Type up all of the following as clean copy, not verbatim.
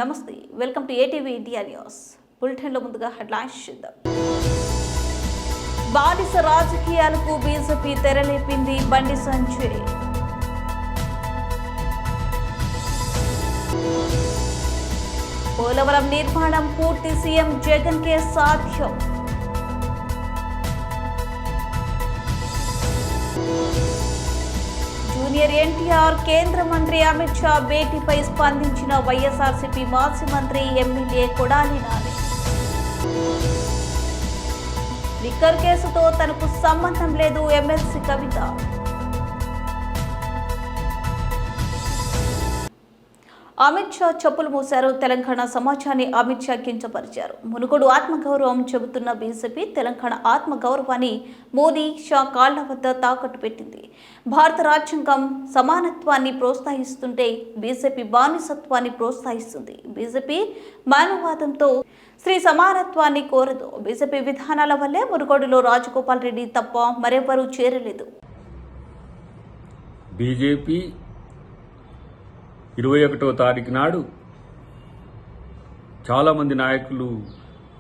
నమస్తే, welcome to ATV India news. బులెటిన్లో ముందుగా హెడ్లైన్స్ చూద్దాం. బానిస రాజకీయాలకు బీజేపీ తెరలేపింది. బండి సంజయ్. పోలవరం నిర్మాణం పూర్తి సీఎం జగన్ కే సాధ్యం. జూనియర్ ఎన్టీఆర్ కేంద్ర మంత్రి అమిత్ షా భేటీపై స్పందించిన వైఎస్ఆర్సీపీ మాజీ మంత్రి ఎమ్మెల్యే కొడాలి నాని. లిక్కర్ కేసుతో తనకు సంబంధం లేదు ఎమ్మెల్సీ కవిత. అమిత్ షా చెప్పులు మూశారు. తెలంగాణ సమాజాన్ని అమిత్ షా కించపరిచారు. మునుగోడు ఆత్మగౌరవం చెబుతున్న బీజేపీ తెలంగాణ ఆత్మగౌరవాన్ని మోదీ షా కాళ్ల వద్ద తాకట్టు పెట్టింది. భారత రాజ్యాంగం సమానత్వాన్ని ప్రోత్సహిస్తుంటే బీజేపీ బానిసత్వాన్ని ప్రోత్సహిస్తుంది. బీజేపీ మానవవాదంతో స్త్రీ సమానత్వాన్ని కోరదు. బీజేపీ విధానాల వల్లే మునుగోడులో రాజగోపాల్ రెడ్డి తప్ప మరెవరూ చేరలేదు. బీజేపీ 21వ తారీఖు నాడు చాలామంది నాయకులు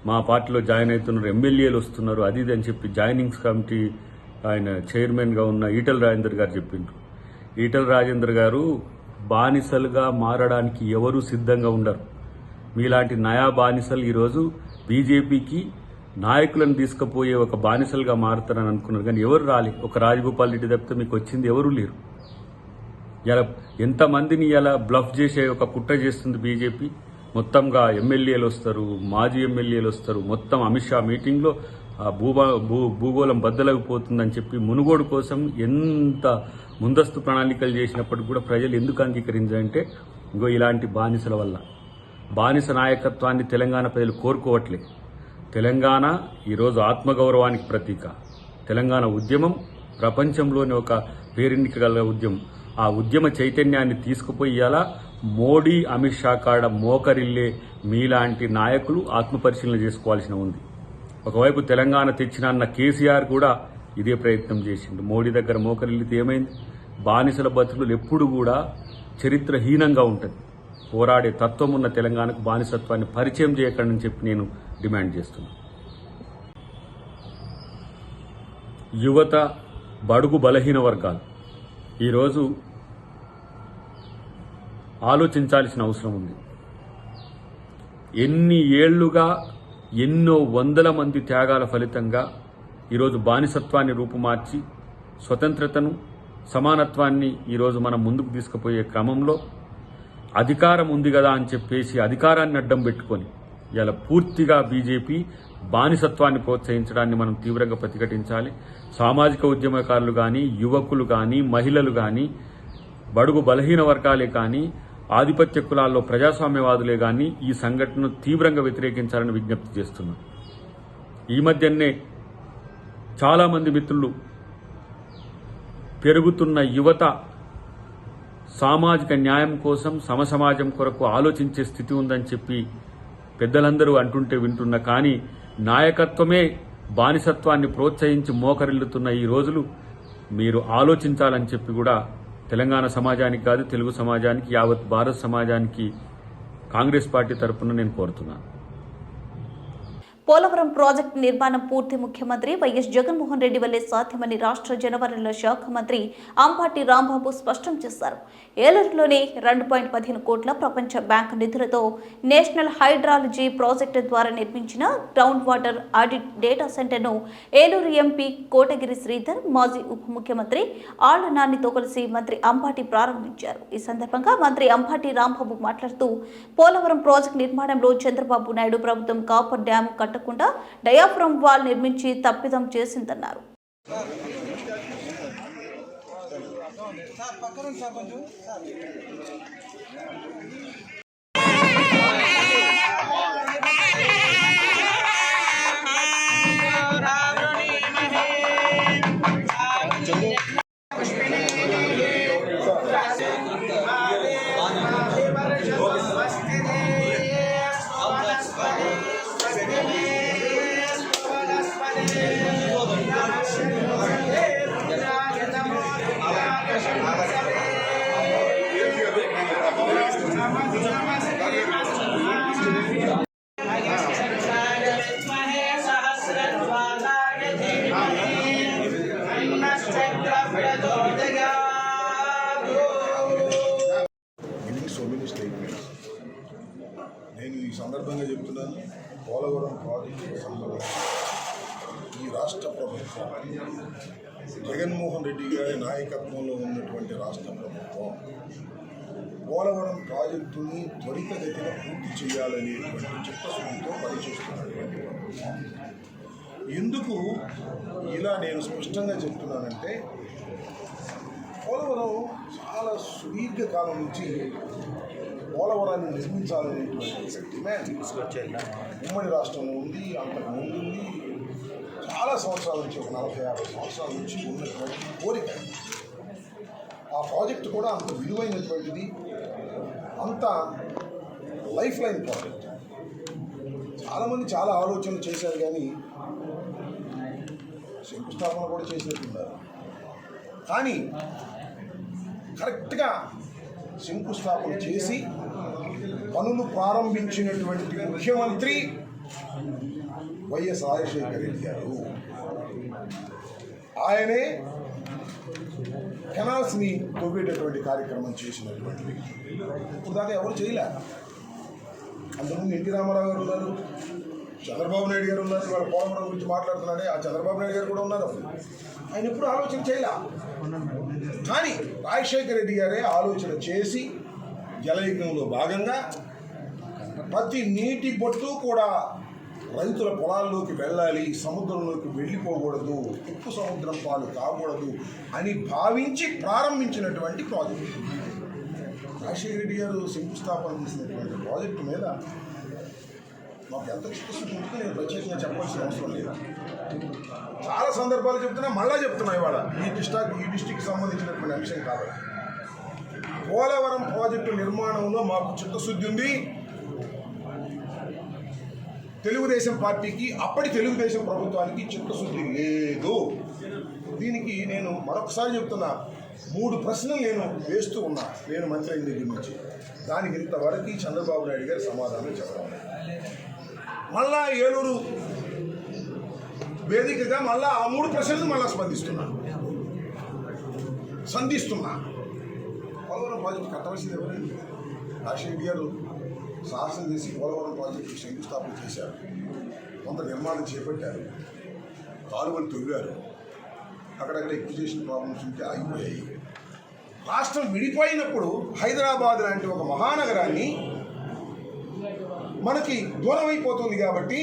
మా పార్టీలో జాయిన్ అవుతున్నారు, ఎమ్మెల్యేలు వస్తున్నారు, అది ఇది అని చెప్పి జాయినింగ్స్ కమిటీ ఆయన చైర్మన్గా ఉన్న ఈటల రాజేందర్ గారు చెప్పిండ్రు. ఈటల రాజేందర్ గారు బానిసలుగా మారడానికి ఎవరూ సిద్ధంగా ఉండరు. మీలాంటి నయా బానిసలు ఈరోజు బీజేపీకి నాయకులను తీసుకుపోయే ఒక బానిసలుగా మారుతారని అనుకున్నారు, కానీ ఎవరు రాలే. ఒక రాజగోపాల్ రెడ్డి తప్పితే మీకు వచ్చింది ఎవరూ లేరు. ఇలా ఎంతమందిని ఇలా బ్లఫ్ చేసే ఒక కుట్ర చేస్తుంది బీజేపీ. మొత్తంగా ఎమ్మెల్యేలు వస్తారు, మాజీ ఎమ్మెల్యేలు వస్తారు. మొత్తం అమిత్ షా మీటింగ్లో భూగోళం బద్దలైపోతుందని చెప్పి మునుగోడు కోసం ఎంత ముందస్తు ప్రణాళికలు చేసినప్పటికీ కూడా ప్రజలు ఎందుకు అంగీకరించారంటే ఇంకో ఇలాంటి బానిసల వల్ల. బానిస నాయకత్వాన్ని తెలంగాణ ప్రజలు కోరుకోవట్లే. తెలంగాణ ఈరోజు ఆత్మగౌరవానికి ప్రతీక. తెలంగాణ ఉద్యమం ప్రపంచంలోని ఒక పేరెన్నికగల ఉద్యమం. ఆ ఉద్యమ చైతన్యాన్ని తీసుకుపోయేలా మోడీ అమిత్ షా కాడ మోకరిల్లే మీలాంటి నాయకులు ఆత్మపరిశీలన చేసుకోవాల్సిన ఉంది. ఒకవైపు తెలంగాణ తెచ్చినన్న కేసీఆర్ కూడా ఇదే ప్రయత్నం చేసిండు. మోడీ దగ్గర మోకరిల్లితే ఏమైంది? బానిసల బతుకులు ఎప్పుడు కూడా చరిత్రహీనంగా ఉంటుంది. పోరాడే తత్వం ఉన్న తెలంగాణకు బానిసత్వాన్ని పరిచయం చేయకండి చెప్పి నేను డిమాండ్ చేస్తున్నాను. యువత, బడుగు బలహీన వర్గాలు ఈరోజు ఆలోచించాల్సిన అవసరం ఉంది. ఎన్ని ఏళ్లుగా ఎన్నో వందల మంది త్యాగాల ఫలితంగా ఈరోజు బానిసత్వాన్ని రూపుమార్చి స్వతంత్రతను, సమానత్వాన్ని ఈరోజు మనం ముందుకు తీసుకుపోయే క్రమంలో అధికారం ఉంది కదా అని చెప్పేసి అధికారాన్ని అడ్డం పెట్టుకొని ఇలా పూర్తిగా బీజేపీ బానిసత్వాన్ని ప్రోత్సహించడాన్ని మనం తీవ్రంగా ప్రతిఘటించాలి. సామాజిక ఉద్యమకారులు కానీ, యువకులు కానీ, మహిళలు కానీ, బడుగు బలహీన వర్గాలే కానీ, ఆధిపత్య కులాల్లో ప్రజాస్వామ్యవాదులే కానీ ఈ సంఘటనను తీవ్రంగా వ్యతిరేకించాలని విజ్ఞప్తి చేస్తున్నాం. ఈ మధ్యనే చాలామంది మిత్రులు పెరుగుతున్న యువత సామాజిక న్యాయం కోసం, సమసమాజం కొరకు ఆలోచించే స్థితి ఉందని చెప్పి పెద్దలందరూ అంటుంటే వింటున్నా. కానీ నాయకత్వమే బానిసత్వాన్ని ప్రోత్సహించి మోకరిల్లుతున్న ఈ రోజులు మీరు ఆలోచించాలని చెప్పి కూడా తెలంగాణ సమాజానికి కాదు, తెలుగు సమాజానికి, యావత్ భారత సమాజానికి కాంగ్రెస్ పార్టీ తరఫున నేను కోరుతున్నాను. పోలవరం ప్రాజెక్టు నిర్మాణం పూర్తి ముఖ్యమంత్రి వైఎస్ జగన్మోహన్ రెడ్డి వల్లే సాధ్యమని రాష్ట్ర జలవనరుల శాఖ మంత్రి అంబటి రాంబాబు స్పష్టం చేశారు. ఏలూరులోని 2.15 కోట్ల ప్రపంచ బ్యాంకు నిధులతో నేషనల్ హైడ్రాలజీ ప్రాజెక్టు ద్వారా నిర్మించిన గ్రౌండ్ వాటర్ ఆడిట్ డేటా సెంటర్ను ఏలూరు ఎంపీ కోటగిరి శ్రీధర్, మాజీ ఉప ముఖ్యమంత్రి ఆళ్ల నానితో కలిసి మంత్రి అంబటి ప్రారంభించారు. ఈ సందర్భంగా మంత్రి అంబటి రాంబాబు మాట్లాడుతూ పోలవరం ప్రాజెక్టు నిర్మాణంలో చంద్రబాబు నాయుడు ప్రభుత్వం కాపర్ డ్యాం కట్టకుండా డయాఫ్రమ్ వాల్ నిర్మించి తప్పిదం చేసిందన్నారు. నేను ఈ సందర్భంగా చెప్తున్నాను, పోలవరం ప్రాజెక్టుకు సంబంధించి ఈ రాష్ట్ర ప్రభుత్వం, జగన్మోహన్ రెడ్డి గారి నాయకత్వంలో ఉన్నటువంటి రాష్ట్ర ప్రభుత్వం పోలవరం ప్రాజెక్టుని త్వరితగతిన పూర్తి చేయాలనేటువంటి చిత్తశుద్ధితో పనిచేస్తున్నటువంటి ఎందుకు ఇలా నేను స్పష్టంగా చెప్తున్నానంటే, పోలవరం చాలా సుదీర్ఘకాలం నుంచి పోలవరాన్ని నిర్మించాలనేటువంటి డిమాండ్ ఉమ్మడి రాష్ట్రంలో ఉంది, అంతకు ముందు ఉంది. చాలా సంవత్సరాల నుంచి, ఒక 40-50 సంవత్సరాల నుంచి ఉన్నటువంటి కోరిక. ఆ ప్రాజెక్టు కూడా అంత విలువైనటువంటిది, అంత లైఫ్ లైన్ ప్రాజెక్ట్. చాలామంది చాలా ఆలోచనలు చేశారు, కానీ శంకుస్థాపన కూడా చేసినట్టున్నారు. కానీ కరెక్ట్గా శంకుస్థాపన చేసి పనులు ప్రారంభించినటువంటి ముఖ్యమంత్రి వైఎస్ రాజశేఖర రెడ్డి గారు. ఆయనే కెనాల్స్ని తవ్వేటటువంటి కార్యక్రమం చేసినటువంటి వ్యక్తి. ఇప్పుడు దాకా ఎవరు చేయలే. అంతకుముందు ఎన్టీ రామారావు గారు ఉన్నారు, చంద్రబాబు నాయుడు గారు ఉన్నారు. వాళ్ళ పోలవరం గురించి మాట్లాడుతున్నాడే ఆ చంద్రబాబు నాయుడు గారు కూడా ఉన్నారు. ఆయన ఎప్పుడు ఆలోచన చేయలే. కానీ రాజశేఖర రెడ్డి గారే ఆలోచన చేసి జలయజ్ఞంలో భాగంగా ప్రతి నీటి బొట్టు కూడా రైతుల పొలాల్లోకి వెళ్ళాలి, సముద్రంలోకి వెళ్ళిపోకూడదు, ఉప్పు సముద్రం పాలు కాకూడదు అని భావించి ప్రారంభించినటువంటి ప్రాజెక్టు. రాజశేఖర రెడ్డి గారు శంకుస్థాపన చేసినటువంటి ప్రాజెక్టు మీద మాకు ఎంత చిత్తశుద్ధి ఉంటుందో నేను ప్రత్యేకంగా చెప్పాల్సిన అవసరం లేదు. చాలా సందర్భాలు చెప్తున్నా, మళ్ళా చెప్తున్నా. ఇవాళ ఈ డిస్టిక్కి సంబంధించినటువంటి అంశం కాబట్టి పోలవరం ప్రాజెక్టు నిర్మాణంలో మాకు చిత్తశుద్ధి ఉంది. తెలుగుదేశం పార్టీకి, అప్పటి తెలుగుదేశం ప్రభుత్వానికి చిత్తశుద్ధి లేదు. దీనికి నేను మరొకసారి చెప్తున్నా, 3 ప్రశ్నలు నేను వేస్తూ ఉన్నా నేను మంత్రి అయిన దగ్గర నుంచి. దానికి ఇంతవరకు చంద్రబాబు నాయుడు గారు సమాధానం చెప్పడం. మళ్ళా ఏలూరు వేదికగా మళ్ళా ఆ 3 ప్రశ్నలు మళ్ళా సంధిస్తున్నా. పోలవరం ప్రాజెక్టు కట్టవలసింది ఎవరండి? రాజశేఖర్ గారు సాహసం చేసి పోలవరం ప్రాజెక్టు శంకుస్థాపన చేశారు, కొంత నిర్మాణం చేపట్టారు, కాలువలు తవ్వారు, అక్కడక్కడ ఎక్విజిషన్ ప్రాబ్లమ్స్ ఉంటే ఆగిపోయాయి. రాష్ట్రం విడిపోయినప్పుడు హైదరాబాద్ లాంటి ఒక మహానగరాన్ని మనకి దూరం అయిపోతుంది కాబట్టి.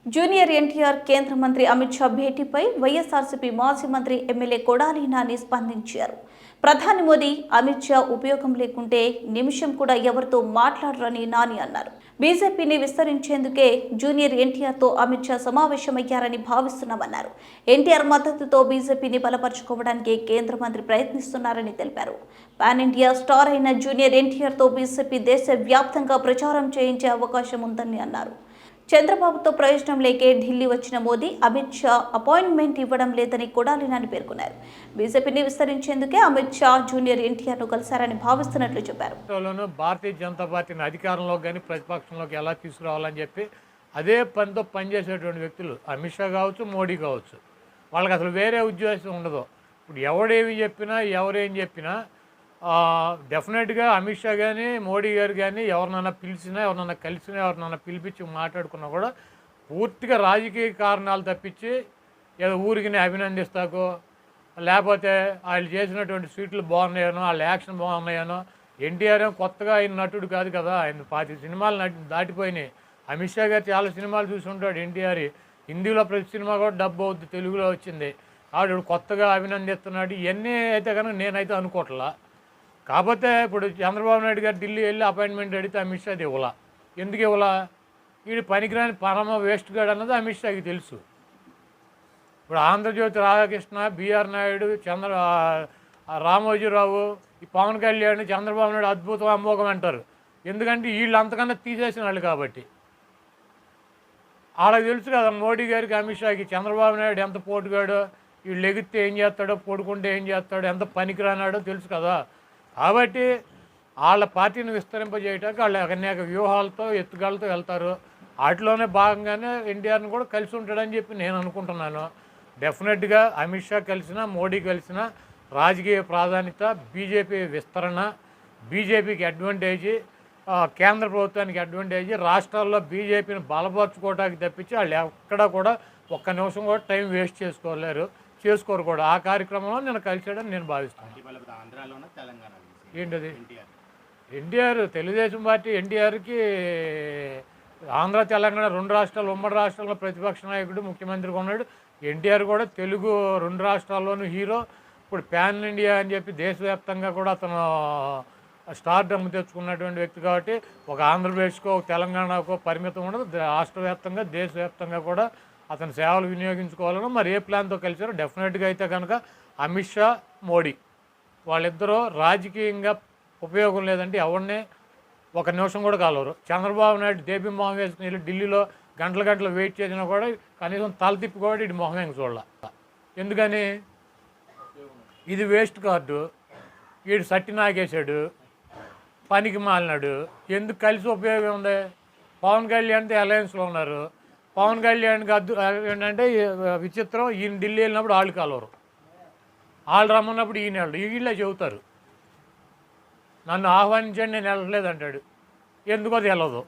జూనియర్ ఎన్టీఆర్ కేంద్ర మంత్రి అమిత్ షా భేటీపై వైఎస్ఆర్సీపీ మాజీ మంత్రి ఎమ్మెల్యే కొడాలి నాని స్పందించారు. ప్రధాని మోదీ అమిత్ షా ఉపయోగం లేకుంటే నిమిషం కూడా ఎవరితో మాట్లాడరని నాని అన్నారు. బీజేపీని విస్తరించేందుకే జూనియర్ ఎన్టీఆర్తో అమిత్ షా సమావేశమయ్యారని భావిస్తున్నామన్నారు. ఎన్టీఆర్ మద్దతుతో బీజేపీని బలపరుచుకోవడానికి కేంద్ర మంత్రి ప్రయత్నిస్తున్నారని తెలిపారు. పాన్ ఇండియా స్టార్ అయిన జూనియర్ ఎన్టీఆర్తో బీజేపీ దేశవ్యాప్తంగా ప్రచారం చేయించే అవకాశం ఉందని అన్నారు. చంద్రబాబుతో ప్రయోజనం లేకే ఢిల్లీ వచ్చిన మోదీ అమిత్ షా అపాయింట్మెంట్ ఇవ్వడం లేదని కొడాలి నాని పేర్కొన్నారు. బీజేపీని విస్తరించేందుకే అమిత్ షా జూనియర్ ఎన్టీఆర్ను కలిశారని భావిస్తున్నట్లు చెప్పారు. భారతీయ జనతా పార్టీని అధికారంలోకి కానీ ప్రతిపక్షంలోకి ఎలా తీసుకురావాలని చెప్పి అదే పనితో పనిచేసేటువంటి వ్యక్తులు అమిత్ షా కావచ్చు, మోడీ కావచ్చు. వాళ్ళకి అసలు వేరే ఉద్దేశం ఉండదు. ఇప్పుడు ఎవడేమి చెప్పినా, ఎవరేం చెప్పినా డెఫినెట్గా అమిత్ షా కానీ, మోడీ గారు కానీ ఎవరినైనా పిలిచినా, ఎవరినైనా కలిసినా, ఎవరినైనా పిలిపించి మాట్లాడుకున్నా కూడా పూర్తిగా రాజకీయ కారణాలు తప్పించి ఏదో ఊరికి అభినందిస్తాకో, లేకపోతే వాళ్ళు చేసినటువంటి స్వీట్లు బాగున్నాయనో, వాళ్ళ యాక్షన్ బాగున్నాయనో. ఎన్టీఆర్ కొత్తగా ఆయన నటుడు కాదు కదా, ఆయన 5 సినిమాలు దాటిపోయినాయి. అమిత్ షా గారు చాలా సినిమాలు చూసి ఉంటాడు. ఎన్టీఆర్ హిందీలో ప్రతి సినిమా కూడా డబ్బు అవుద్ది, తెలుగులో వచ్చింది. ఆవిడ కొత్తగా అభినందిస్తున్నాడు. ఇవన్నీ అయితే కనుక నేనైతే అనుకోవట్లా. కాకపోతే ఇప్పుడు చంద్రబాబు నాయుడు గారు ఢిల్లీ వెళ్ళి అపాయింట్మెంట్ అడిగితే అమిత్ షాది ఇవ్వాల. ఎందుకు ఇవ్వాల? వీడు పనికిరాని పరమ వేస్ట్ గాడు అన్నది అమిత్ షాకి తెలుసు. ఇప్పుడు ఆంధ్రజ్యోతి రాధాకృష్ణ, బిఆర్ నాయుడు, రామోజీరావు, ఈ పవన్ కళ్యాణ్, చంద్రబాబు నాయుడు అద్భుతం అమోఘం అంటారు. ఎందుకంటే వీళ్ళు అంతకన్నా తీసేసిన వాళ్ళు కాబట్టి. వాళ్ళకి తెలుసు కదా మోడీ గారికి, అమిత్ షాకి చంద్రబాబు నాయుడు ఎంత పోటుగాడో, వీళ్ళు ఎగిరితే ఏం చేస్తాడో, పడుకుంటే ఏం చేస్తాడో, ఎంత పనికిరానాడో తెలుసు కదా. కాబట్టి వాళ్ళ పార్టీని విస్తరింపజేయడానికి వాళ్ళు అనేక వ్యూహాలతో, ఎత్తుగాలతో వెళ్తారు. వాటిలోనే భాగంగానే ఎన్టీఆర్ని కూడా కలిసి ఉంటాడని చెప్పి నేను అనుకుంటున్నాను. డెఫినెట్గా అమిత్ షా కలిసినా, మోడీ కలిసినా రాజకీయ ప్రాధాన్యత, బీజేపీ విస్తరణ, బీజేపీకి అడ్వాంటేజీ, కేంద్ర ప్రభుత్వానికి అడ్వాంటేజ్, రాష్ట్రాల్లో బీజేపీని బలపరచుకోవడానికి తప్పించి వాళ్ళు ఎక్కడా కూడా ఒక్క నిమిషం కూడా టైం వేస్ట్ చేసుకోరు కూడా. ఆ కార్యక్రమంలో నేను కలిసాడని నేను భావిస్తాను. ఏంటది? ఎన్టీఆర్ తెలుగుదేశం పార్టీ ఎన్టీఆర్కి ఆంధ్ర తెలంగాణ 2 రాష్ట్రాలు ఉమ్మడి రాష్ట్రాల్లో ప్రతిపక్ష నాయకుడు ముఖ్యమంత్రిగా ఉన్నాడు. ఎన్టీఆర్ కూడా తెలుగు 2 రాష్ట్రాల్లోనూ హీరో. ఇప్పుడు ప్యాన్ ఇండియా అని చెప్పి దేశవ్యాప్తంగా కూడా అతను స్టార్డమ్ తెచ్చుకున్నటువంటి వ్యక్తి కాబట్టి ఒక ఆంధ్రప్రదేశ్కో ఒక తెలంగాణకో పరిమితం ఉండదు. రాష్ట్ర వ్యాప్తంగా దేశవ్యాప్తంగా కూడా అతని సేవలు వినియోగించుకోవాలని మరి ఏ ప్లాన్తో కలిసారో డెఫినెట్గా అయితే కనుక అమిత్ షా, మోడీ వాళ్ళిద్దరూ రాజకీయంగా ఉపయోగం లేదంటే ఎవరినే ఒక నిమిషం కూడా కలవరు. చంద్రబాబు నాయుడు దేబీ మొహం వేసుకుని వెళ్ళి ఢిల్లీలో గంటలు వెయిట్ చేసినా కూడా కనీసం తల తిప్పి కూడా ఇటు మొహం వేసి చూడాల. ఎందుకని? ఇది వేస్ట్ కార్డు, వీడు సట్టి నాగేశాడు, పనికి మాలినాడు, ఎందుకు కలిసి ఉపయోగం ఉంది? పవన్ కళ్యాణ్తో అలయన్స్లో ఉన్నారు. పవన్ కళ్యాణ్కి ఏంటంటే విచిత్రం, ఈయన ఢిల్లీ వెళ్ళినప్పుడు వాళ్ళు కలవరు, వాళ్ళు రమ్మన్నప్పుడు ఈయన వీళ్ళే చెబుతారు నన్ను ఆహ్వానించండి నేను వెళ్ళలేదు అంటాడు. ఎందుకో తెలియదు.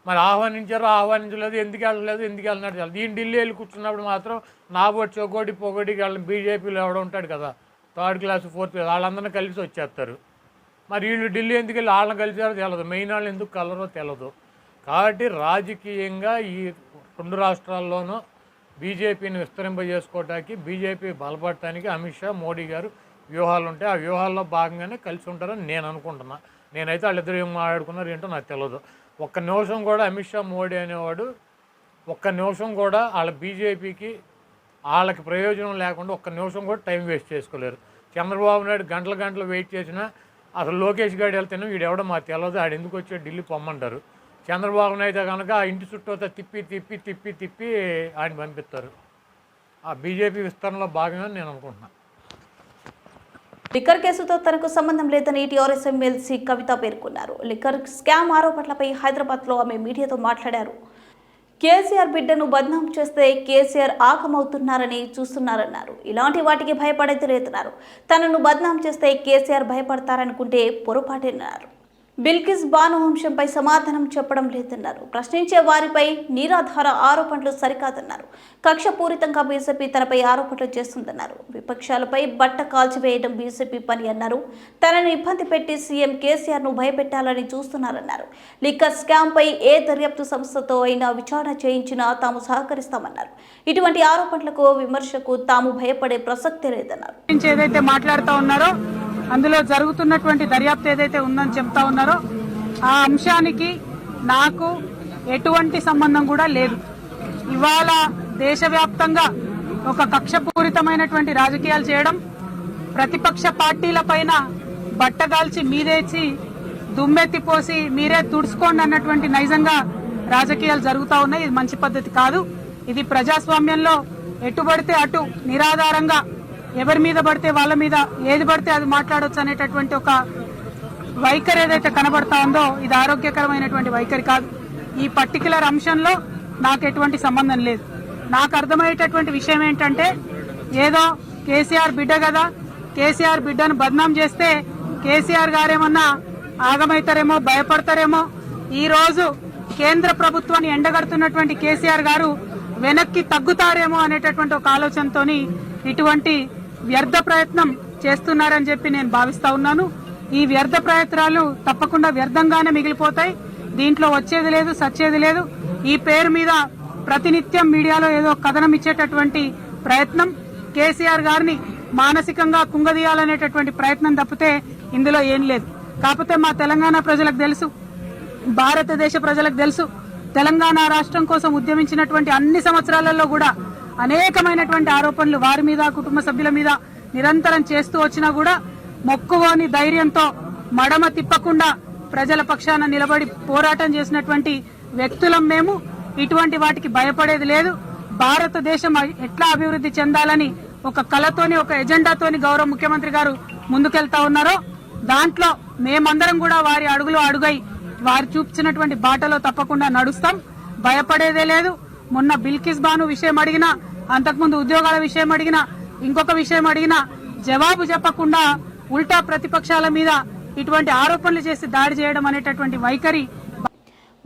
మరి ఆహ్వానించలేదు, ఎందుకు వెళ్ళినట్టు తెలియదు. ఈయన ఢిల్లీ వెళ్ళి కూర్చున్నప్పుడు మాత్రం నాబోటి పొగోటికి వాళ్ళని బీజేపీలో ఎవడో ఉంటాడు కదా, 3rd క్లాస్ 4th క్లాస్ వాళ్ళందరినీ కలిసి వచ్చేస్తారు. మరి వీళ్ళు ఢిల్లీ ఎందుకు వెళ్ళి వాళ్ళని కలిసారో తెలియదు, మెయిన్ వాళ్ళు ఎందుకు కలరో తెలియదు. కాబట్టి రాజకీయంగా ఈ 2 రాష్ట్రాల్లోనూ బీజేపీని విస్తరింపజేసుకోవడానికి, బీజేపీ బలపడటానికి అమిత్ షా, మోడీ గారు వ్యూహాలు ఉంటాయి. ఆ వ్యూహాల్లో భాగంగానే కలిసి ఉంటారని నేను అనుకుంటున్నా. నేనైతే వాళ్ళిద్దరు ఏం మాట్లాడుకున్నారు ఏంటో నాకు తెలియదు. ఒక్క నిమిషం కూడా అమిత్ షా, మోడీ అనేవాడు ఒక్క నిమిషం కూడా వాళ్ళ బీజేపీకి వాళ్ళకి ప్రయోజనం లేకుండా ఒక్క నిమిషం కూడా టైం వేస్ట్ చేసుకోలేరు. చంద్రబాబు నాయుడు గంటలు వెయిట్ చేసినా అసలు లోకేష్ గారు వెళ్తేనే వీడు ఎవడో మాకు తెలియదు, ఆడు ఎందుకు వచ్చి ఢిల్లీ పొమ్మంటారు. చంద్రబాబు నాయుడు కనుక ఆ ఇంటి చుట్టూ తిప్పి ఆయన పంపిస్తారు. ఆ బీజేపీ విస్తరణలో భాగంగా నేను అనుకుంటున్నాను. లిక్కర్ కేసుతో తనకు సంబంధం లేదని టీఆర్ఎస్ ఎమ్మెల్సీ కవిత పేర్కొన్నారు. లిక్కర్ స్కామ్ ఆరోపణలపై హైదరాబాద్లో ఆమె మీడియాతో మాట్లాడారు. కేసీఆర్ బిడ్డను బద్నాం చేస్తే కేసీఆర్ ఆగమవుతున్నారని చూస్తున్నారన్నారు. ఇలాంటి వాటికి భయపడేది లేదన్నారు. తనను బద్నాం చేస్తే కేసీఆర్ భయపడతారనుకుంటే పొరపాటేనన్నారు. బిల్కిస్ బాను అంశంపై సమాధానం చెప్పడం లేదన్నారు. ప్రశ్నించే వారిపై నిరాధార ఆరోపణలు సరికాదన్నారు. కక్షపూరితంగా బీజేపీ తనపై ఆరోపణలు చేస్తుందన్నారు. విపక్షాలపై బట్ట కాల్చివేయడం బీజేపీ పని అన్నారు. తనను ఇబ్బంది పెట్టి సీఎం కేసీఆర్ను భయపెట్టాలని చూస్తున్నారన్నారు. లిక్కర్ స్కామ్పై ఏ దర్యాప్తు సంస్థతో అయినా విచారణ చేయించినా తాము సహకరిస్తామన్నారు. ఇటువంటి ఆరోపణలకు, విమర్శకు తాము భయపడే ప్రసక్తే లేదన్నారు. ఏదైతే మాట్లాడుతూ ఉన్నారో అందులో జరుగుతున్నటువంటి దర్యాప్తు ఏదైతే ఉందని చెప్తా ఉన్నారో ఆ అంశానికి నాకు ఎటువంటి సంబంధం కూడా లేదు. ఇవాళ దేశవ్యాప్తంగా ఒక కక్షపూరితమైనటువంటి రాజకీయాలు చేయడం, ప్రతిపక్ష పార్టీల పైన బట్టగాల్చి మీదేచి దుమ్మెత్తిపోసి మీరే తుడుచుకోండి అన్నటువంటి నైజంగా రాజకీయాలు జరుగుతూ ఉన్నాయి. ఇది మంచి పద్ధతి కాదు. ఇది ప్రజాస్వామ్యంలో ఎటు పడితే అటు నిరాధారంగా ఎవరి మీద పడితే వాళ్ళ మీద ఏది పడితే అది మాట్లాడొచ్చు అనేటటువంటి ఒక వైఖరి ఏదైతే కనబడతా ఉందో ఇది ఆరోగ్యకరమైనటువంటి వైఖరి కాదు. ఈ పర్టికులర్ అంశంలో నాకు ఎటువంటి సంబంధం లేదు. నాకు అర్థమయ్యేటటువంటి విషయం ఏంటంటే ఏదో కేసీఆర్ బిడ్డ కదా, కేసీఆర్ బిడ్డను బద్నాం చేస్తే కేసీఆర్ గారేమన్నా ఆగమైతారేమో, భయపడతారేమో, ఈ రోజు కేంద్ర ప్రభుత్వాన్ని ఎండగడుతున్నటువంటి కేసీఆర్ గారు వెనక్కి తగ్గుతారేమో అనేటటువంటి ఒక ఆలోచనతోని ఇటువంటి వ్యర్థ ప్రయత్నం చేస్తున్నారని చెప్పి నేను భావిస్తా ఉన్నాను. ఈ వ్యర్థ ప్రయత్నాలు తప్పకుండా వ్యర్థంగానే మిగిలిపోతాయి. దీంట్లో వచ్చేది లేదు, సచ్చేది లేదు. ఈ పేరు మీద ప్రతినిత్యం మీడియాలో ఏదో కథనం ఇచ్చేటటువంటి ప్రయత్నం, కేసీఆర్ గారిని మానసికంగా కుంగదీయాలనేటటువంటి ప్రయత్నం తప్పితే ఇందులో ఏం లేదు. కాకపోతే మా తెలంగాణ ప్రజలకు తెలుసు, భారతదేశ ప్రజలకు తెలుసు, తెలంగాణ రాష్ట్రం కోసం ఉద్యమించినటువంటి అన్ని సంవత్సరాలలో కూడా అనేకమైనటువంటి ఆరోపణలు వారి మీద, కుటుంబ సభ్యుల మీద నిరంతరం చేస్తూ వచ్చినా కూడా మొక్కువోని ధైర్యంతో మడమ తిప్పకుండా ప్రజల పక్షాన నిలబడి పోరాటం చేసినటువంటి వ్యక్తులం మేము. ఇటువంటి వాటికి భయపడేది లేదు. భారతదేశం ఎట్లా అభివృద్ధి చెందాలని ఒక కళతోని, ఒక ఎజెండాతోని గౌరవ ముఖ్యమంత్రి గారు ముందుకెళ్తా ఉన్నారో దాంట్లో మేమందరం కూడా వారి అడుగులో అడుగై వారు చూపించినటువంటి బాటలో తప్పకుండా నడుస్తాం. భయపడేదే లేదు. మొన్న బిల్కిస్ బాను విషయం అడిగినా, అంతకుముందు ఉద్యోగాల విషయం అడిగినా, ఇంకొక విషయం అడిగినా జవాబు చెప్పకుండా ఉల్టా ప్రతిపక్షాల మీద ఇటువంటి ఆరోపణలు చేసి దాడి చేయడం అనేటటువంటి వైఖరి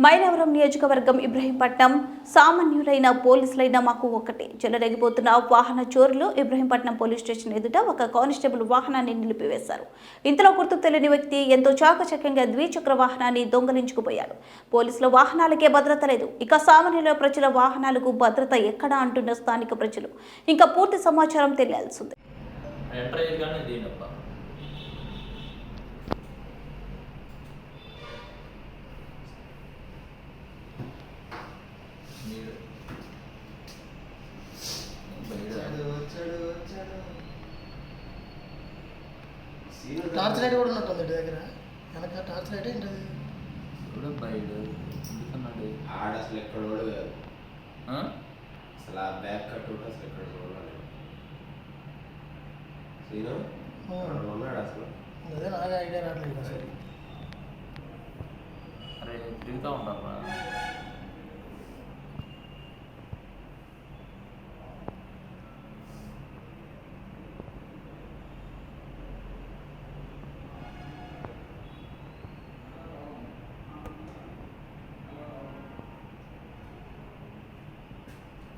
మైలవరం నియోజకవర్గం ఇబ్రహీంపట్నం సామాన్యులైన పోలీసులైన మాకు ఒక్కటే చెలరేగిపోతున్న వాహన చోరులు ఇబ్రహీంపట్నం పోలీస్ స్టేషన్ ఎదుట ఒక కానిస్టేబుల్ వాహనాన్ని నిలిపివేశారు. ఇంతలో గుర్తు తెలియని వ్యక్తి ఎంతో చాకచక్యంగా ద్విచక్ర వాహనాన్ని దొంగలించుకుపోయాడు. పోలీసుల వాహనాలకే భద్రత లేదు, ఇక సామాన్యుల ప్రజల వాహనాలకు భద్రత ఎక్కడా అంటున్న స్థానిక ప్రజలు. ఇంకా పూర్తి సమాచారం తెలియాల్సింది. టార్చ్ లైట్ కూడా ఉన్నట్టుంది దగ్గర వెనక టార్చ్ లైట్ ఏంటది ఆడ అసలు ఎక్కడ కూడా కాదు అసలు ఆ బ్యాక్ కట్ కూడా అసలు ఎక్కడ చూడాలి సీను ఉన్నాడు అసలు అదే నాకు ఐడియా రావట్లేదు అసలు అరే తిరుగుతూ ఉంటారా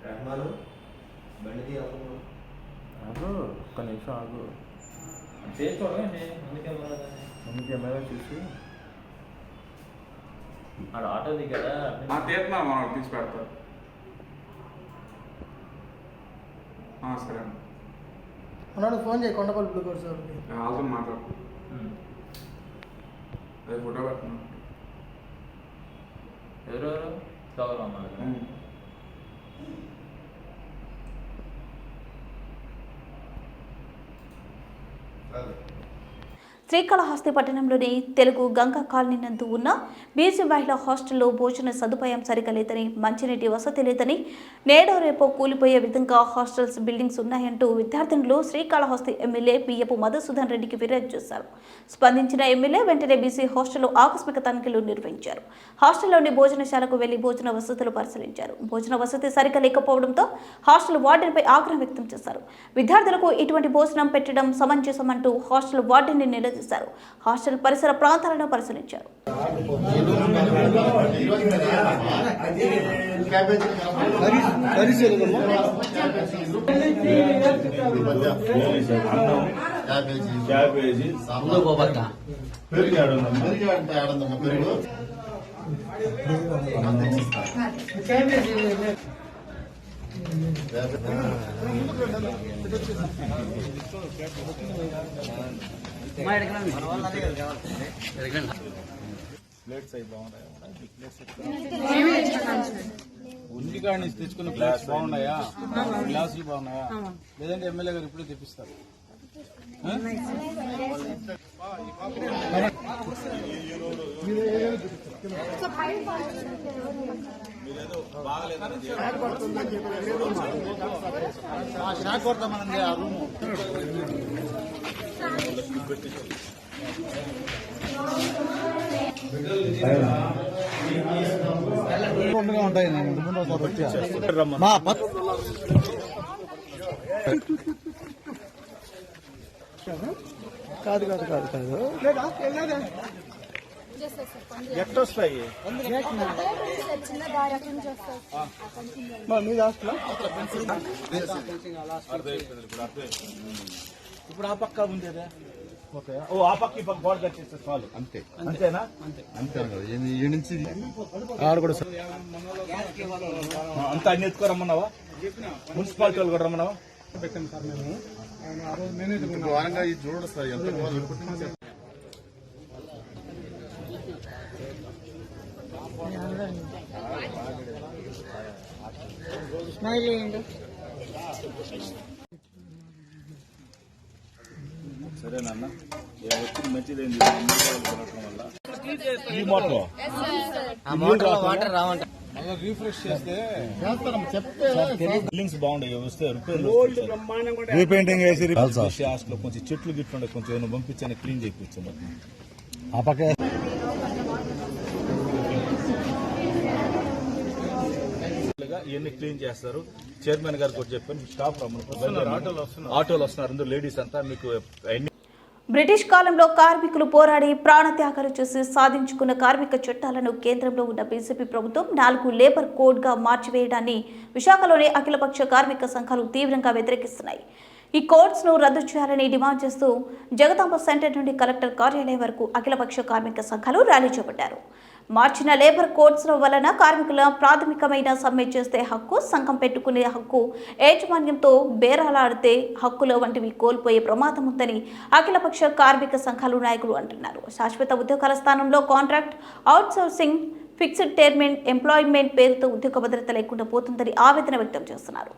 రెహమాను బండి ఆగు, ఒక్క నిమిషం ఆగు. చేసి చూడగానే ముందు కెమెరా చూసి ఆడ ఆటో దిగాడా తీస్తున్నా మనం తీసి పెడతారు. సరే అన్నాడు ఫోన్ చేయి కొండపల్లి బ్లూ కోర్స్ వాళ్ళతో మాట్లాడు. అదే ఫోటో పెడుతున్నా. ఎవరెవరు ఫ్లవర్ అన్నారు. శ్రీకాళహస్తి పట్టణంలోని తెలుగు గంగా కాలనీ నందు ఉన్న బీసీ మహిళా హాస్టల్లో భోజన సదుపాయం సరిగా లేదని, మంచినీటి వసతి లేదని, నేడో రేపో కూలిపోయే విధంగా హాస్టల్స్ బిల్డింగ్స్ ఉన్నాయంటూ విద్యార్థినులు శ్రీకాళహస్తి ఎమ్మెల్యే బియ్యపు మధుసూదన్ రెడ్డికి ఫిర్యాదు చేశారు. స్పందించిన ఎమ్మెల్యే వెంటనే బీసీ హాస్టల్లో ఆకస్మిక తనిఖీలు నిర్వహించారు. హాస్టల్లోని భోజనశాలకు వెళ్లి భోజన వసతులు పరిశీలించారు. భోజన వసతి సరిగా లేకపోవడంతో హాస్టల్ వార్డెన్పై ఆగ్రహం వ్యక్తం చేశారు. విద్యార్థులకు ఇటువంటి భోజనం పెట్టడం సమంజసమంటూ హాస్టల్ వార్డెన్ని నిలదీశారు. హాస్టల్ పరిసర ప్రాంతాలను పరిశీలించారు. ఉల్లికాడ నుంచి తెచ్చుకున్న ప్లేట్స్ బాగున్నాయా, గ్లాసులు బాగున్నాయా, లేదంటే ఎమ్మెల్యే గారు ఇప్పుడే తెప్పిస్తారు. కొడతామనండి ఆ రూము ఉంటాయి. కాదు కాదు కాదు కాదు ఎట్టొస్తాయి మీద ఇప్పుడు ఆ పక్క ఉండేదా? ఓ ఆ పక్క ఈ పక్క గోడ కట్టేస్తే చాలు, అంతే. అంతేనా? అంతే ఈ నుంచి ఆడ కూడా అంతా అన్ని ఎత్తుకోరమ్మన్నావా? మున్సిపాలిటీ వాళ్ళు కూడా రమ్మన్నావా? పెట్టాను సార్ మేము వారంగా ఇది చూడండి సార్ ఎంత సరేనన్నా, వచ్చింది మంచిదైంది వల్ల. ఈ వాటర్ రావంట రీఫ్రెష్ చేస్తే బిల్డింగ్స్ బాగుంటాయి, వస్తే రీపెయింటింగ్ వేసి హాస్టల్లో కొంచెం చెట్లు గిట్లుండే, కొంచెం ఏమైనా పంపించాను క్లీన్ చేయించాను. ఆ పక్క ఇవన్నీ క్లీన్ చేస్తారు. చైర్మన్ గారికి కూడా చెప్పాను, స్టాఫ్ రమ్మని. ఆటోలు వస్తున్నారు, అందరూ లేడీస్ అంతా. మీకు బ్రిటిష్ కాలంలో కార్మికులు పోరాడి ప్రాణత్యాగాలు చేసి సాధించుకున్న కార్మిక చట్టాలను కేంద్రంలో ఉన్న బీజేపీ ప్రభుత్వం 4 లేబర్ కోడ్గా మార్చివేయడాన్ని విశాఖలోని అఖిలపక్ష కార్మిక సంఘాలు తీవ్రంగా వ్యతిరేకిస్తున్నాయి. ఈ కోడ్స్ను రద్దు చేయాలని డిమాండ్ చేస్తూ జగదాంబ సెంటర్ నుండి కలెక్టర్ కార్యాలయం వరకు అఖిలపక్ష కార్మిక సంఘాలు ర్యాలీ చేపట్టారు. మార్చిన లేబర్ కోడ్స్ల వలన కార్మికుల ప్రాథమికమైన సమ్మె చేస్తే హక్కు, సంఘం పెట్టుకునే హక్కు, యాజమాన్యంతో బేరాలాడితే హక్కుల వంటివి కోల్పోయే ప్రమాదం ఉందని అఖిలపక్ష కార్మిక సంఘాలు నాయకులు అంటున్నారు. శాశ్వత ఉద్యోగాల స్థానంలో contract, outsourcing, fixed term employment పేరుతో ఉద్యోగ భద్రత లేకుండా పోతుందని ఆవేదన వ్యక్తం చేస్తున్నారు.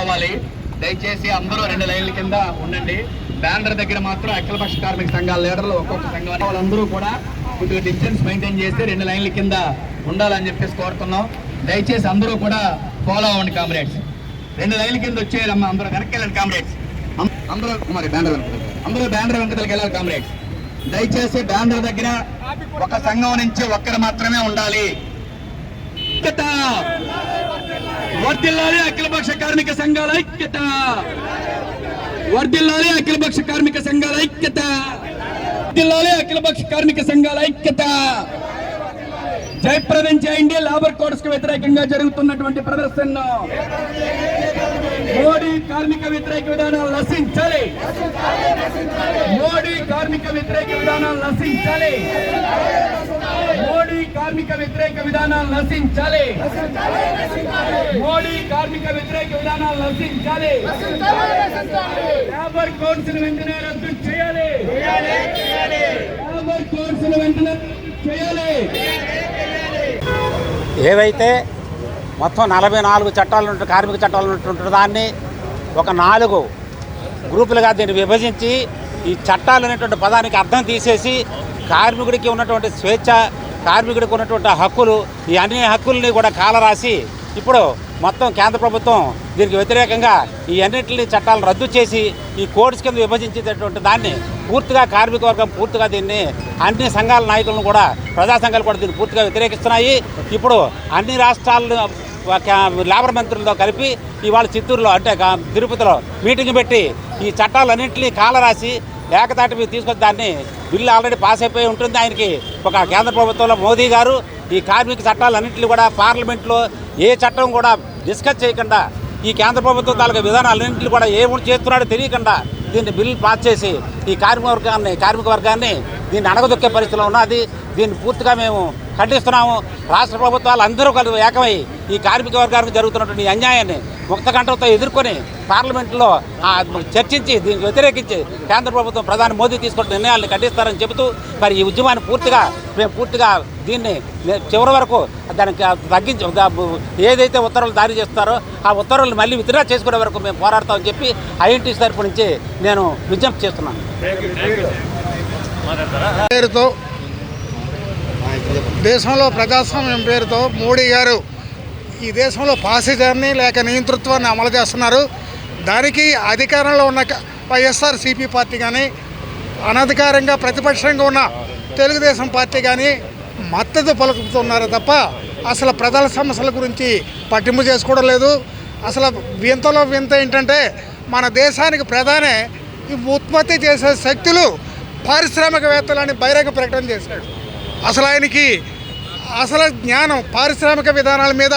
కావాలి. దయచేసి అందరూ 2 లైన్ల కింద ఉండండి. బ్యానర్ దగ్గర మాత్రం అఖిలపక్ష కార్మిక సంఘాల లీడర్లు ఒక్కొక్క సంఘం వాళ్ళందరూ కూడా కొద్దిగా డిస్టెన్స్ మెయింటైన్ చేసి 2 లైన్ల కింద ఉండాలని చెప్పేసి కోరుతున్నాం. దయచేసి అందరూ కూడా ఫాలో అవ్వండి కామ్రేడ్స్. 2 లైన్ల కింద వచ్చేయాలమ్మా, అందరూ వెనక్కి వెళ్ళండి కామ్రేడ్స్. అందరూ మరి అందరూ బ్యానర్ వెంకటకి వెళ్ళాలి కామ్రేడ్స్. దయచేసి బ్యానర్ దగ్గర ఒక సంఘం నుంచి ఒక్కరు మాత్రమే ఉండాలి. వర్ధిల్లాలి అఖిలపక్ష కార్మిక సంఘాల ఐక్యత, వర్ధిల్లాలి అఖిలపక్ష కార్మిక సంఘాల ఐక్యత, వర్ధిల్లాలి అఖిలపక్ష కార్మిక సంఘాల ఐక్యత. జయప్రదం చేయండి లేబర్ కోడ్స్ కు వ్యతిరేకంగా జరుగుతున్నటువంటి ప్రదర్శనను. మోడీ కార్మిక వ్యతిరేక విధానాలు నశించాలి. మోడీ కార్మిక వ్యతిరేక విధానాలు నశించాలి. మోడీ కార్మిక వ్యతిరేక విధానాలు నశించాలి. మోడీ కార్మిక వ్యతిరేక విధానాలు నశించాలి. లేబర్ కోడ్స్ వెంటనే రద్దు చేయాలి. లేబర్ కోడ్స్ వెంటనే చేయాలి. ఏవైతే మొత్తం 44 చట్టాలు కార్మిక చట్టాలు ఉన్నటువంటి దాన్ని ఒక 4 గ్రూపులుగా దీన్ని విభజించి ఈ చట్టాలు అనేటువంటి పదానికి అర్థం తీసేసి కార్మికుడికి ఉన్నటువంటి స్వేచ్ఛ, కార్మికుడికి ఉన్నటువంటి హక్కులు, ఈ అన్ని హక్కుల్ని కూడా కాలరాసి ఇప్పుడు మొత్తం కేంద్ర ప్రభుత్వం దీనికి వ్యతిరేకంగా ఈ అన్నింటినీ చట్టాలను రద్దు చేసి ఈ కోడ్స్ కింద విభజించేటటువంటి దాన్ని పూర్తిగా కార్మిక వర్గం పూర్తిగా దీన్ని అన్ని సంఘాల నాయకులను కూడా ప్రజా సంఘాలు కూడా దీన్ని పూర్తిగా వ్యతిరేకిస్తున్నాయి. ఇప్పుడు అన్ని రాష్ట్రాలను లేబర్ మంత్రులతో కలిపి ఇవాళ చిత్తూరులో అంటే తిరుపతిలో మీటింగ్ పెట్టి ఈ చట్టాలన్నింటినీ కాలరాసి ఏకతాటి మీద తీసుకొచ్చి దాన్ని బిల్లు ఆల్రెడీ పాస్ అయిపోయి ఉంటుంది. ఆయనకి ఒక కేంద్ర ప్రభుత్వంలో మోదీ గారు ఈ కార్మిక చట్టాలన్నింటినీ కూడా పార్లమెంట్లో ఏ చట్టం కూడా డిస్కస్ చేయకుండా ఈ కేంద్ర ప్రభుత్వం తాలూకా విధానాలన్నింటినీ కూడా ఏమి చేస్తున్నాడో తెలియకుండా దీన్ని బిల్లు పాస్ చేసి ఈ కార్మిక వర్గాన్ని దీన్ని అణగదొక్కే పరిస్థితిలో ఉన్నది. దీన్ని పూర్తిగా మేము ఖండిస్తున్నాము. రాష్ట్ర ప్రభుత్వాలు అందరూ కలిసి ఏకమై ఈ కార్మిక వర్గానికి జరుగుతున్నటువంటి అన్యాయాన్ని ముక్తకంఠంతో ఎదుర్కొని పార్లమెంట్లో చర్చించి దీనికి వ్యతిరేకించి కేంద్ర ప్రభుత్వం ప్రధాని మోదీ తీసుకున్న నిర్ణయాలను ఖండిస్తారని చెబుతూ మరి ఈ ఉద్యమాన్ని మేము పూర్తిగా దీన్ని చివరి వరకు దానికి తగ్గించి ఏదైతే ఉత్తర్వులు జారీ చేస్తారో ఆ ఉత్తర్వులు మళ్ళీ విత్డ్రా చేసుకునే వరకు మేము పోరాడతామని చెప్పి ఐఎన్టీ తరపు నుంచి నేను విజ్ఞప్తి చేస్తున్నాను. పేరుతో దేశంలో ప్రజాస్వామ్యం పేరుతో మోడీ గారు ఈ దేశంలో ఫాసిజాన్ని లేక నియంతృత్వాన్ని అమలు చేస్తున్నారు. దానికి అధికారంలో ఉన్న వైఎస్ఆర్సీపీ పార్టీ కానీ అనధికారంగా ప్రతిపక్షంగా ఉన్న తెలుగుదేశం పార్టీ కానీ మద్దతు పలుకుతున్నారు తప్ప అసలు ప్రజల సమస్యల గురించి పట్టింపు చేసుకోవడం లేదు. అసలు వింతలో వింత ఏంటంటే మన దేశానికి ప్రధాని ఉత్పత్తి చేసే శక్తులు పారిశ్రామికవేత్తలని బహిరంగ ప్రకటన చేశాడు. అసలు ఆయనకి అసలు జ్ఞానం పారిశ్రామిక విధానాల మీద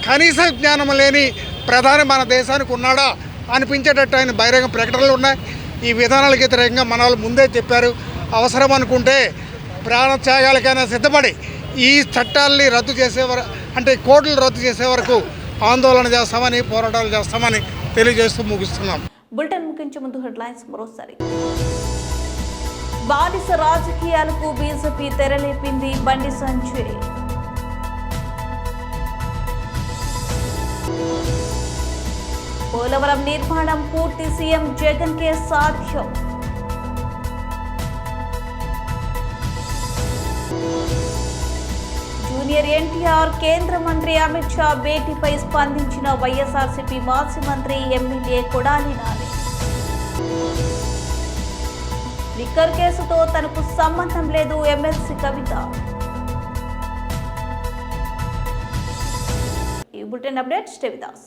కనీస జ్ఞానం లేని ప్రధాని మన దేశానికి ఉన్నాడా అనిపించేటట్టు ఆయన బహిరంగ ప్రకటనలు ఉన్నాయి. ఈ విధానాలకు వ్యతిరేకంగా మన వాళ్ళు ముందే చెప్పారు. అవసరం అనుకుంటే ప్రాణత్యాగాలకైనా సిద్ధపడి ఈ చట్టాలని రద్దు చేసే అంటే కోడ్లు రద్దు చేసే వరకు ఆందోళన చేస్తామని పోరాటాలు చేస్తామని తెలియజేస్తూ ముగిస్తున్నాం. బులెటిన్ ముగించే ముందు హెడ్లైన్స్ మరోసారి. బానిస రాజకీయాలకు బీజేపీ తెరలేపింది. బండి సంజయ్. పోలవరం నిర్మాణం పూర్తి సీఎం జగన్ కే సాధ్యం. సీనియర్ ఎన్టీఆర్, కేంద్ర మంత్రి అమిత్ షా భేటీపై స్పందించిన వైఎస్ఆర్సీపీ మాజీ మంత్రి ఎమ్మెల్యే కొడాలి నాని. లిక్కర్ కేసుతో తనకు సంబంధం లేదు ఎమ్మెల్సీ కవిత. ఈ bulletin updates stay with us.